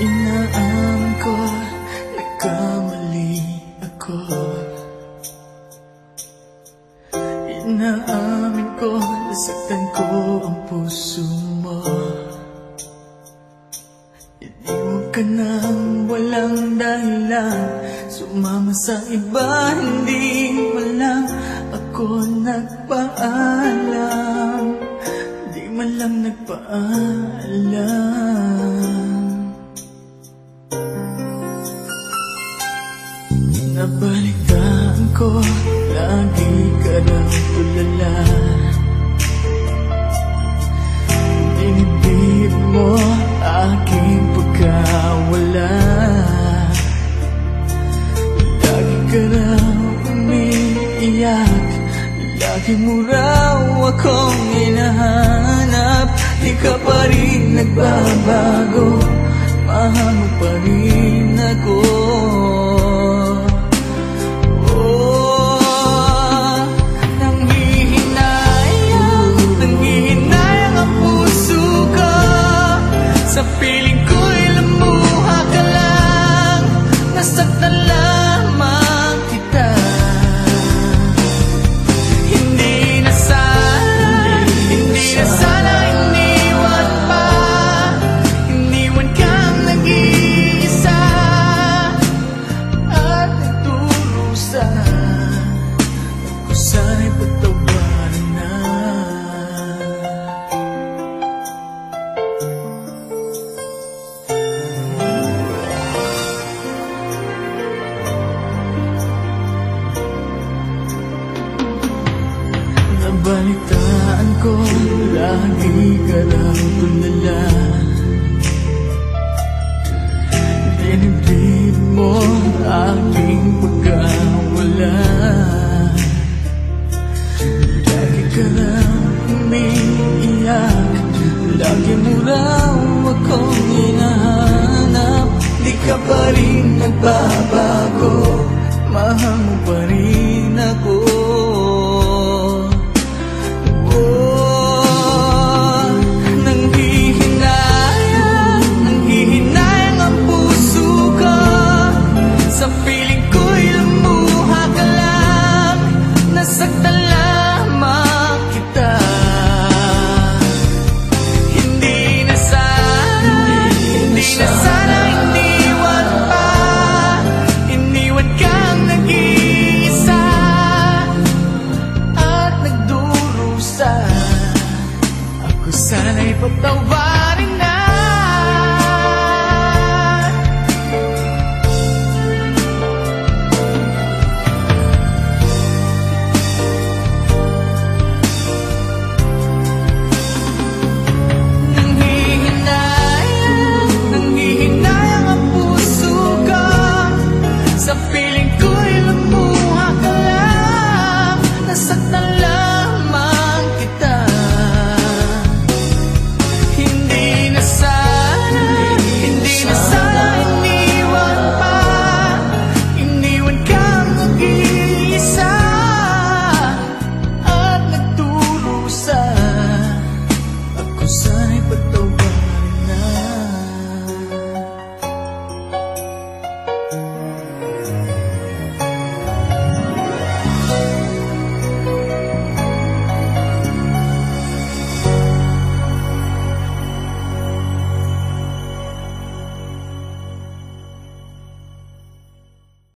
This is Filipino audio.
Inaamin ko, nagkamali ako. Inaamin ko, nasaktan ko ang puso mo. Iniwan ka nang walang dahilan, sumama sa iba, hindi mo lang ako nagpaalam. Di man lang nagpaalam. Nabalitaan ko, lagi ka daw tulala. Dinibdib mo aking pagkawala. Lagi ka raw umiiyak, lagi mo raw akong hinahanap. Di ka pa rin nagbabago, mahal mo pa rin ako. Sa piling ko'y lumuha ka lang, nasaktan lamang kita. Hindi na sana iniwan pa, iniwan kang nag-iisa at nagdurusa. Ako sana'y patawarin na. Nabalitaan ko, lagi ka raw tulala. Dinibdib mo aking pagkawala. Lagi ka raw umiiyak, lagi mo raw